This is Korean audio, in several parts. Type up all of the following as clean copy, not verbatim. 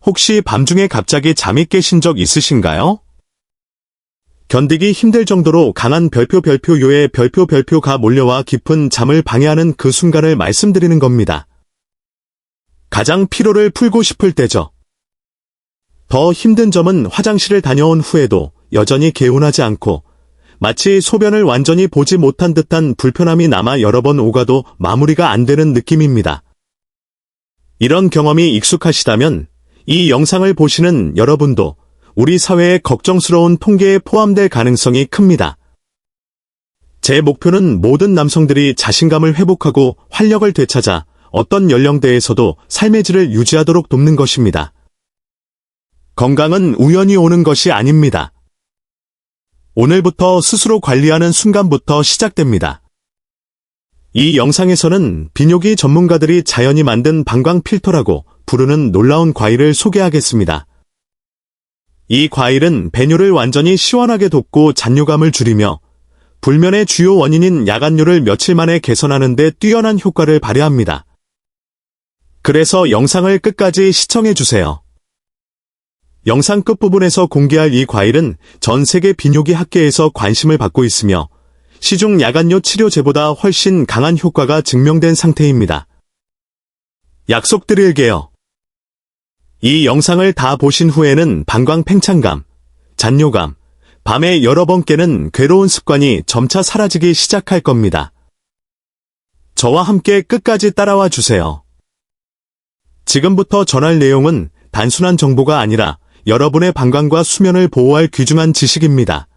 혹시 밤중에 갑자기 잠이 깨신 적 있으신가요? 견디기 힘들 정도로 강한 별표요의 별표가 몰려와 깊은 잠을 방해하는 그 순간을 말씀드리는 겁니다. 가장 피로를 풀고 싶을 때죠. 더 힘든 점은 화장실을 다녀온 후에도 여전히 개운하지 않고 마치 소변을 완전히 보지 못한 듯한 불편함이 남아 여러 번 오가도 마무리가 안 되는 느낌입니다. 이런 경험이 익숙하시다면 이 영상을 보시는 여러분도 우리 사회의 걱정스러운 통계에 포함될 가능성이 큽니다. 제 목표는 모든 남성들이 자신감을 회복하고 활력을 되찾아 어떤 연령대에서도 삶의 질을 유지하도록 돕는 것입니다. 건강은 우연히 오는 것이 아닙니다. 오늘부터 스스로 관리하는 순간부터 시작됩니다. 이 영상에서는 비뇨기 전문가들이 자연히 만든 방광 필터라고 부르는 놀라운 과일을 소개하겠습니다. 이 과일은 배뇨를 완전히 시원하게 돕고 잔뇨감을 줄이며 불면의 주요 원인인 야간뇨를 며칠 만에 개선하는 데 뛰어난 효과를 발휘합니다. 그래서 영상을 끝까지 시청해주세요. 영상 끝부분에서 공개할 이 과일은 전 세계 비뇨기 학계에서 관심을 받고 있으며 시중 야간뇨 치료제보다 훨씬 강한 효과가 증명된 상태입니다. 약속드릴게요. 이 영상을 다 보신 후에는 방광 팽창감, 잔뇨감, 밤에 여러 번 깨는 괴로운 습관이 점차 사라지기 시작할 겁니다. 저와 함께 끝까지 따라와 주세요. 지금부터 전할 내용은 단순한 정보가 아니라 여러분의 방광과 수면을 보호할 귀중한 지식입니다.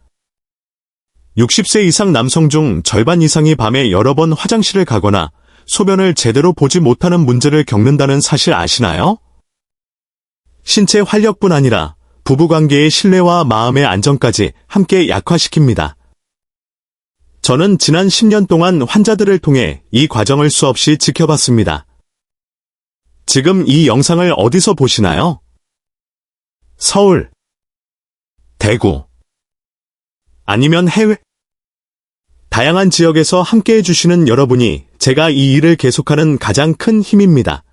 60세 이상 남성 중 절반 이상이 밤에 여러 번 화장실을 가거나 소변을 제대로 보지 못하는 문제를 겪는다는 사실 아시나요? 신체 활력뿐 아니라 부부관계의 신뢰와 마음의 안정까지 함께 약화시킵니다. 저는 지난 10년 동안 환자들을 통해 이 과정을 수없이 지켜봤습니다. 지금 이 영상을 어디서 보시나요? 서울, 대구, 아니면 해외? 다양한 지역에서 함께 해주시는 여러분이 제가 이 일을 계속하는 가장 큰 힘입니다.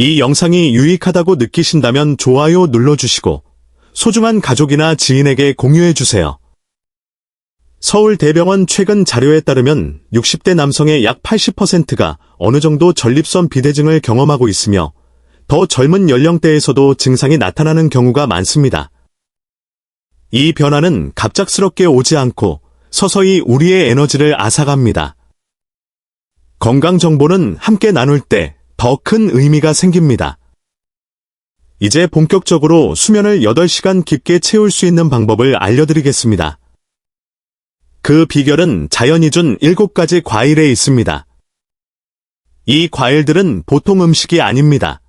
이 영상이 유익하다고 느끼신다면 좋아요 눌러주시고 소중한 가족이나 지인에게 공유해주세요. 서울대병원 최근 자료에 따르면 60대 남성의 약 80%가 어느 정도 전립선 비대증을 경험하고 있으며 더 젊은 연령대에서도 증상이 나타나는 경우가 많습니다. 이 변화는 갑작스럽게 오지 않고 서서히 우리의 에너지를 앗아갑니다. 건강 정보는 함께 나눌 때 더 큰 의미가 생깁니다. 이제 본격적으로 수면을 8시간 깊게 채울 수 있는 방법을 알려드리겠습니다. 그 비결은 자연이 준 7가지 과일에 있습니다. 이 과일들은 보통 음식이 아닙니다.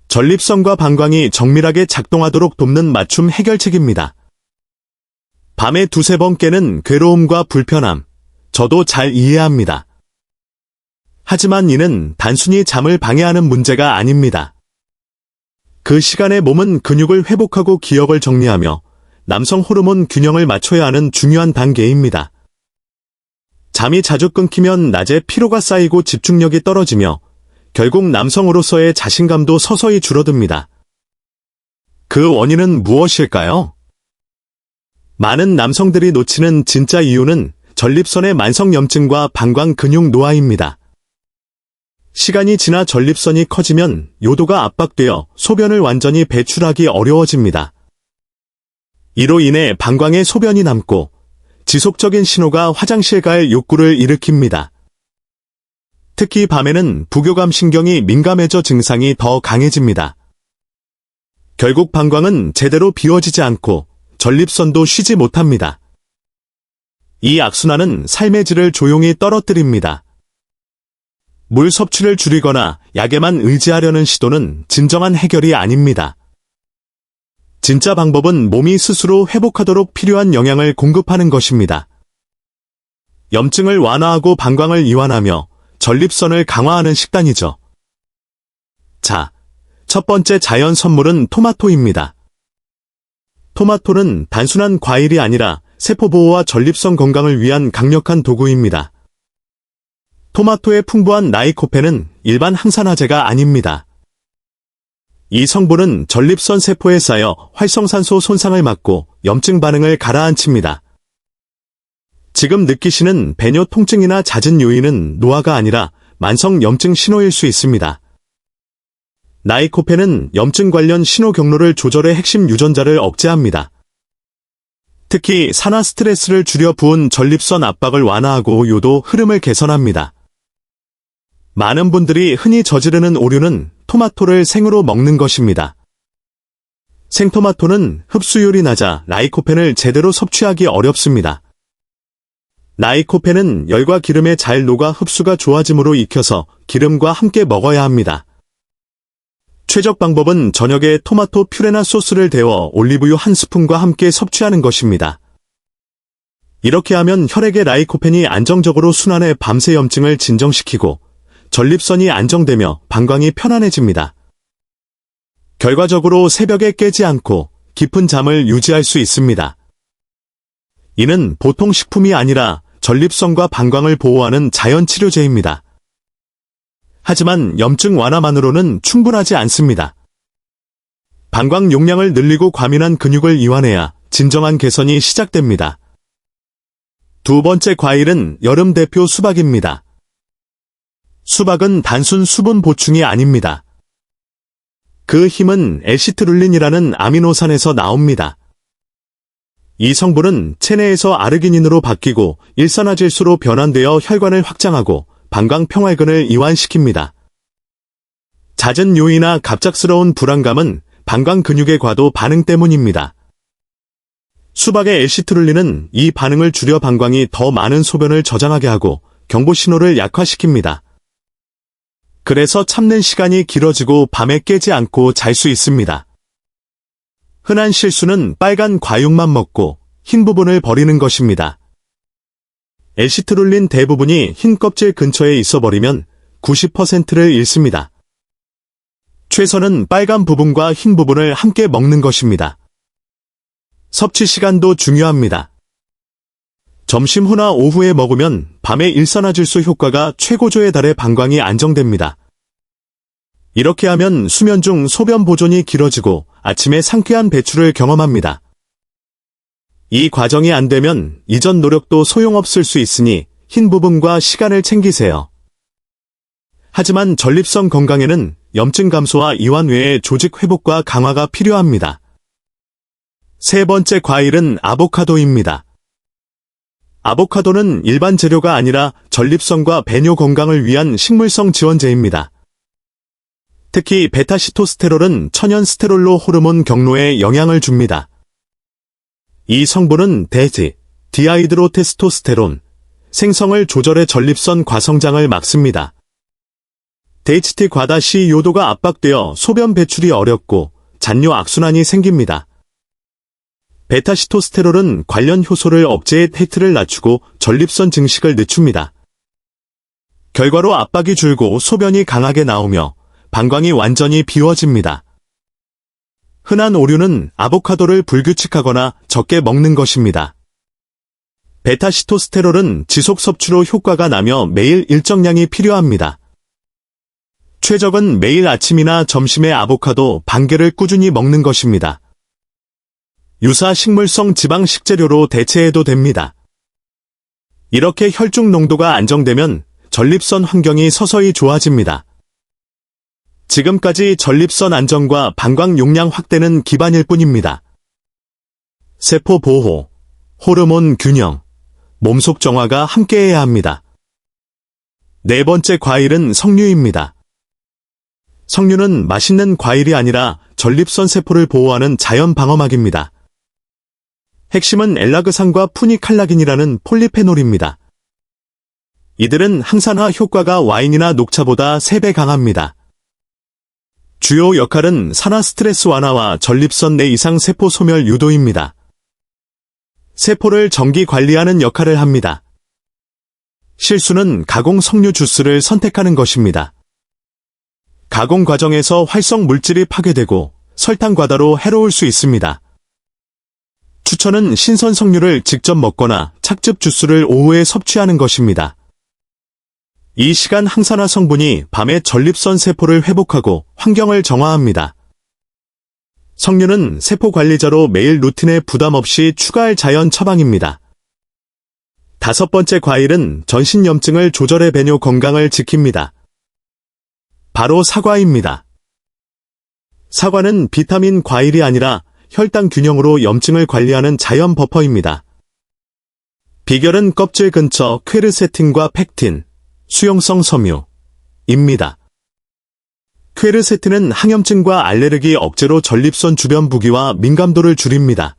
전립선과 방광이 정밀하게 작동하도록 돕는 맞춤 해결책입니다. 밤에 두세 번 깨는 괴로움과 불편함, 저도 잘 이해합니다. 하지만 이는 단순히 잠을 방해하는 문제가 아닙니다. 그 시간에 몸은 근육을 회복하고 기억을 정리하며 남성 호르몬 균형을 맞춰야 하는 중요한 단계입니다. 잠이 자주 끊기면 낮에 피로가 쌓이고 집중력이 떨어지며 결국 남성으로서의 자신감도 서서히 줄어듭니다. 그 원인은 무엇일까요? 많은 남성들이 놓치는 진짜 이유는 전립선의 만성염증과 방광 근육 노화입니다. 시간이 지나 전립선이 커지면 요도가 압박되어 소변을 완전히 배출하기 어려워집니다. 이로 인해 방광에 소변이 남고 지속적인 신호가 화장실 갈 욕구를 일으킵니다. 특히 밤에는 부교감 신경이 민감해져 증상이 더 강해집니다. 결국 방광은 제대로 비워지지 않고 전립선도 쉬지 못합니다. 이 악순환은 삶의 질을 조용히 떨어뜨립니다. 물 섭취를 줄이거나 약에만 의지하려는 시도는 진정한 해결이 아닙니다. 진짜 방법은 몸이 스스로 회복하도록 필요한 영양을 공급하는 것입니다. 염증을 완화하고 방광을 이완하며 전립선을 강화하는 식단이죠. 자, 첫 번째 자연 선물은 토마토입니다. 토마토는 단순한 과일이 아니라 세포보호와 전립선 건강을 위한 강력한 도구입니다. 토마토의 풍부한 라이코펜은 일반 항산화제가 아닙니다. 이 성분은 전립선 세포에 쌓여 활성산소 손상을 막고 염증 반응을 가라앉힙니다. 지금 느끼시는 배뇨 통증이나 잦은 요인은 노화가 아니라 만성 염증 신호일 수 있습니다. 나이코펜은 염증 관련 신호 경로를 조절해 핵심 유전자를 억제합니다. 특히 산화 스트레스를 줄여 부은 전립선 압박을 완화하고 요도 흐름을 개선합니다. 많은 분들이 흔히 저지르는 오류는 토마토를 생으로 먹는 것입니다. 생토마토는 흡수율이 낮아 라이코펜을 제대로 섭취하기 어렵습니다. 라이코펜은 열과 기름에 잘 녹아 흡수가 좋아짐으로 익혀서 기름과 함께 먹어야 합니다. 최적 방법은 저녁에 토마토 퓨레나 소스를 데워 올리브유 한 스푼과 함께 섭취하는 것입니다. 이렇게 하면 혈액의 라이코펜이 안정적으로 순환해 밤새 염증을 진정시키고 전립선이 안정되며 방광이 편안해집니다. 결과적으로 새벽에 깨지 않고 깊은 잠을 유지할 수 있습니다. 이는 보통 식품이 아니라 전립선과 방광을 보호하는 자연 치료제입니다. 하지만 염증 완화만으로는 충분하지 않습니다. 방광 용량을 늘리고 과민한 근육을 이완해야 진정한 개선이 시작됩니다. 두 번째 과일은 여름 대표 수박입니다. 수박은 단순 수분 보충이 아닙니다. 그 힘은 에시트룰린이라는 아미노산에서 나옵니다. 이 성분은 체내에서 아르기닌으로 바뀌고 일산화질소로 변환되어 혈관을 확장하고 방광 평활근을 이완시킵니다. 잦은 요이나 갑작스러운 불안감은 방광 근육의 과도 반응 때문입니다. 수박의 에시트룰린은 이 반응을 줄여 방광이 더 많은 소변을 저장하게 하고 경보 신호를 약화시킵니다. 그래서 참는 시간이 길어지고 밤에 깨지 않고 잘 수 있습니다. 흔한 실수는 빨간 과육만 먹고 흰 부분을 버리는 것입니다. 에시트룰린 대부분이 흰 껍질 근처에 있어버리면 90%를 잃습니다. 최선은 빨간 부분과 흰 부분을 함께 먹는 것입니다. 섭취 시간도 중요합니다. 점심 후나 오후에 먹으면 밤에 일산화질소 효과가 최고조에 달해 방광이 안정됩니다. 이렇게 하면 수면 중 소변 보존이 길어지고 아침에 상쾌한 배출을 경험합니다. 이 과정이 안 되면 이전 노력도 소용없을 수 있으니 흰 부분과 시간을 챙기세요. 하지만 전립선 건강에는 염증 감소와 이완 외에 조직 회복과 강화가 필요합니다. 세 번째 과일은 아보카도입니다. 아보카도는 일반 재료가 아니라 전립선과 배뇨 건강을 위한 식물성 지원제입니다. 특히 베타시토스테롤은 천연 스테롤로 호르몬 경로에 영향을 줍니다. 이 성분은 디하이드로테스토스테론, 생성을 조절해 전립선 과성장을 막습니다. DHT 과다 시 요도가 압박되어 소변 배출이 어렵고 잔뇨 악순환이 생깁니다. 베타시토스테롤은 관련 효소를 억제해 헤트를 낮추고 전립선 증식을 늦춥니다. 결과로 압박이 줄고 소변이 강하게 나오며 방광이 완전히 비워집니다. 흔한 오류는 아보카도를 불규칙하거나 적게 먹는 것입니다. 베타시토스테롤은 지속 섭취로 효과가 나며 매일 일정량이 필요합니다. 최적은 매일 아침이나 점심에 아보카도 반 개를 꾸준히 먹는 것입니다. 유사 식물성 지방 식재료로 대체해도 됩니다. 이렇게 혈중 농도가 안정되면 전립선 환경이 서서히 좋아집니다. 지금까지 전립선 안정과 방광 용량 확대는 기반일 뿐입니다. 세포 보호, 호르몬 균형, 몸속 정화가 함께해야 합니다. 네 번째 과일은 석류입니다. 석류는 맛있는 과일이 아니라 전립선 세포를 보호하는 자연 방어막입니다. 핵심은 엘라그산과 푸니칼라긴이라는 폴리페놀입니다. 이들은 항산화 효과가 와인이나 녹차보다 3배 강합니다. 주요 역할은 산화 스트레스 완화와 전립선 내 이상 세포 소멸 유도입니다. 세포를 정기 관리하는 역할을 합니다. 실수는 가공 석류 주스를 선택하는 것입니다. 가공 과정에서 활성 물질이 파괴되고 설탕 과다로 해로울 수 있습니다. 추천은 신선 석류를 직접 먹거나 착즙 주스를 오후에 섭취하는 것입니다. 이 시간 항산화 성분이 밤에 전립선 세포를 회복하고 환경을 정화합니다. 석류는 세포 관리자로 매일 루틴에 부담 없이 추가할 자연 처방입니다. 5번째 과일은 전신 염증을 조절해 배뇨 건강을 지킵니다. 바로 사과입니다. 사과는 비타민 과일이 아니라 혈당 균형으로 염증을 관리하는 자연 버퍼입니다. 비결은 껍질 근처 퀘르세틴과 팩틴, 수용성 섬유입니다. 퀘르세틴은 항염증과 알레르기 억제로 전립선 주변 부기와 민감도를 줄입니다.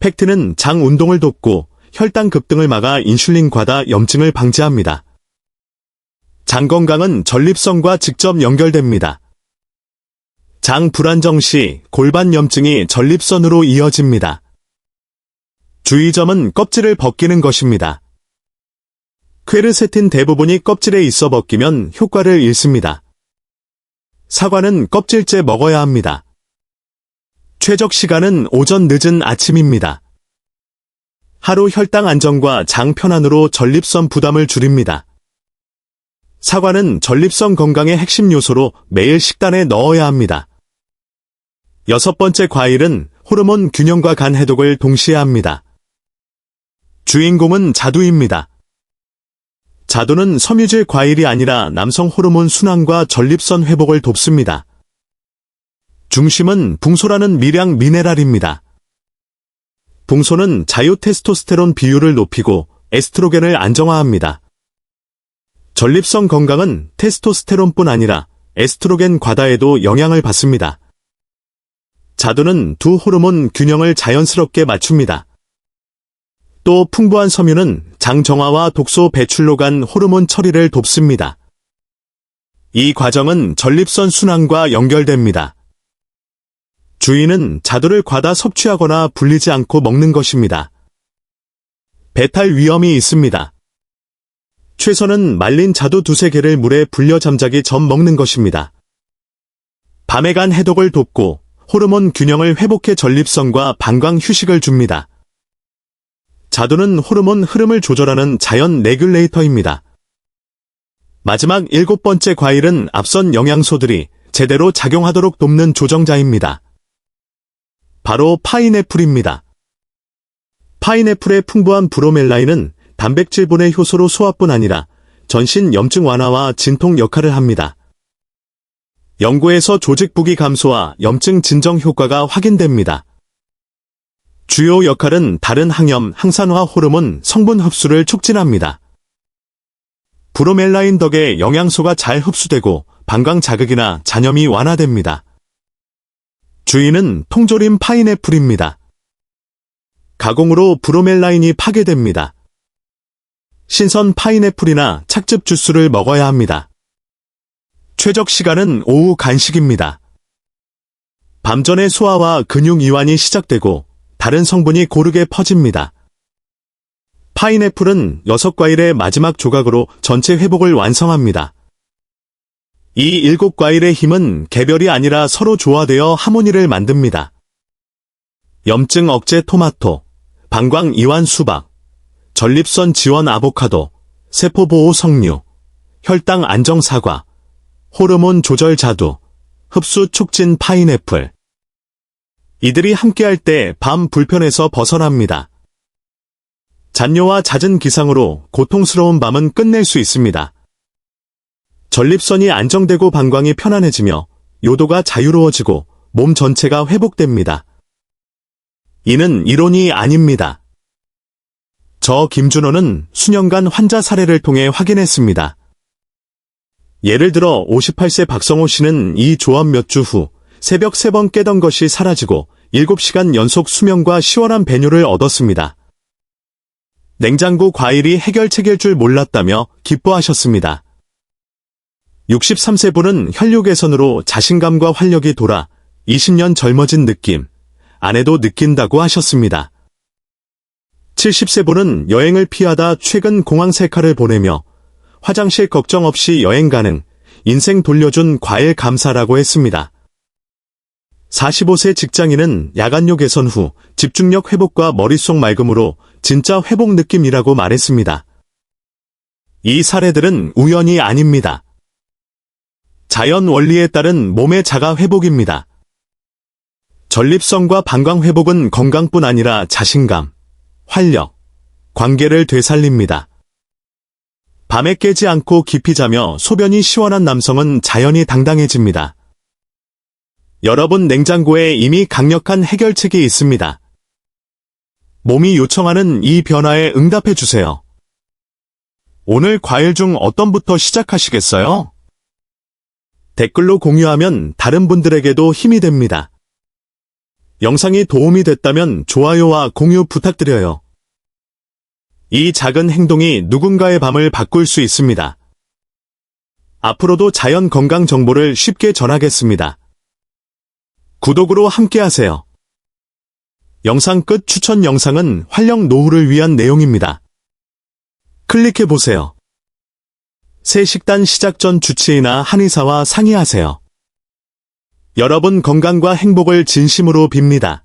팩틴은 장 운동을 돕고 혈당 급등을 막아 인슐린 과다 염증을 방지합니다. 장 건강은 전립선과 직접 연결됩니다. 장 불안정 시 골반 염증이 전립선으로 이어집니다. 주의점은 껍질을 벗기는 것입니다. 퀘르세틴 대부분이 껍질에 있어 벗기면 효과를 잃습니다. 사과는 껍질째 먹어야 합니다. 최적 시간은 오전 늦은 아침입니다. 하루 혈당 안정과 장 편안으로 전립선 부담을 줄입니다. 사과는 전립선 건강의 핵심 요소로 매일 식단에 넣어야 합니다. 6번째 과일은 호르몬 균형과 간 해독을 동시에 합니다. 주인공은 자두입니다. 자두는 섬유질 과일이 아니라 남성 호르몬 순환과 전립선 회복을 돕습니다. 중심은 붕소라는 미량 미네랄입니다. 붕소는 자유 테스토스테론 비율을 높이고 에스트로겐을 안정화합니다. 전립선 건강은 테스토스테론뿐 아니라 에스트로겐 과다에도 영향을 받습니다. 자두는 두 호르몬 균형을 자연스럽게 맞춥니다. 또 풍부한 섬유는 장 정화와 독소 배출로 간 호르몬 처리를 돕습니다. 이 과정은 전립선 순환과 연결됩니다. 주의는 자두를 과다 섭취하거나 불리지 않고 먹는 것입니다. 배탈 위험이 있습니다. 최선은 말린 자두 2-3개를 물에 불려 잠자기 전 먹는 것입니다. 밤에 간 해독을 돕고 호르몬 균형을 회복해 전립선과 방광 휴식을 줍니다. 자두는 호르몬 흐름을 조절하는 자연 레귤레이터입니다. 마지막 7번째 과일은 앞선 영양소들이 제대로 작용하도록 돕는 조정자입니다. 바로 파인애플입니다. 파인애플의 풍부한 브로멜라인은 단백질분해 효소로 소화뿐 아니라 전신 염증 완화와 진통 역할을 합니다. 연구에서 조직 부기 감소와 염증 진정 효과가 확인됩니다. 주요 역할은 다른 항염, 항산화 호르몬 성분 흡수를 촉진합니다. 브로멜라인 덕에 영양소가 잘 흡수되고 방광 자극이나 잔염이 완화됩니다. 주인은 통조림 파인애플입니다. 가공으로 브로멜라인이 파괴됩니다. 신선 파인애플이나 착즙 주스를 먹어야 합니다. 최적 시간은 오후 간식입니다. 밤 전에 소화와 근육 이완이 시작되고 다른 성분이 고르게 퍼집니다. 파인애플은 6과일의 마지막 조각으로 전체 회복을 완성합니다. 이 7과일의 힘은 개별이 아니라 서로 조화되어 하모니를 만듭니다. 염증 억제 토마토, 방광 이완 수박, 전립선 지원 아보카도, 세포 보호 석류, 혈당 안정 사과, 호르몬 조절 자두, 흡수 촉진 파인애플. 이들이 함께할 때 밤 불편에서 벗어납니다. 잔뇨와 잦은 기상으로 고통스러운 밤은 끝낼 수 있습니다. 전립선이 안정되고 방광이 편안해지며 요도가 자유로워지고 몸 전체가 회복됩니다. 이는 이론이 아닙니다. 저 김준호는 수년간 환자 사례를 통해 확인했습니다. 예를 들어 58세 박성호 씨는 이 조합 몇 주 후 새벽 3번 깨던 것이 사라지고 7시간 연속 수면과 시원한 배뇨를 얻었습니다. 냉장고 과일이 해결책일 줄 몰랐다며 기뻐하셨습니다. 63세 분은 혈류 개선으로 자신감과 활력이 돌아 20년 젊어진 느낌, 아내도 느낀다고 하셨습니다. 70세 분은 여행을 피하다 최근 공항 셀카를 보내며 화장실 걱정 없이 여행 가능, 인생 돌려준 과일 감사라고 했습니다. 45세 직장인은 야간요 개선 후 집중력 회복과 머릿속 맑음으로 진짜 회복 느낌이라고 말했습니다. 이 사례들은 우연이 아닙니다. 자연 원리에 따른 몸의 자가 회복입니다. 전립선과 방광 회복은 건강뿐 아니라 자신감, 활력, 관계를 되살립니다. 밤에 깨지 않고 깊이 자며 소변이 시원한 남성은 자연히 당당해집니다. 여러분 냉장고에 이미 강력한 해결책이 있습니다. 몸이 요청하는 이 변화에 응답해 주세요. 오늘 과일 중 어떤부터 시작하시겠어요? 댓글로 공유하면 다른 분들에게도 힘이 됩니다. 영상이 도움이 됐다면 좋아요와 공유 부탁드려요. 이 작은 행동이 누군가의 밤을 바꿀 수 있습니다. 앞으로도 자연 건강 정보를 쉽게 전하겠습니다. 구독으로 함께하세요. 영상 끝 추천 영상은 활력 노후를 위한 내용입니다. 클릭해보세요. 새 식단 시작 전 주치의나 한의사와 상의하세요. 여러분 건강과 행복을 진심으로 빕니다.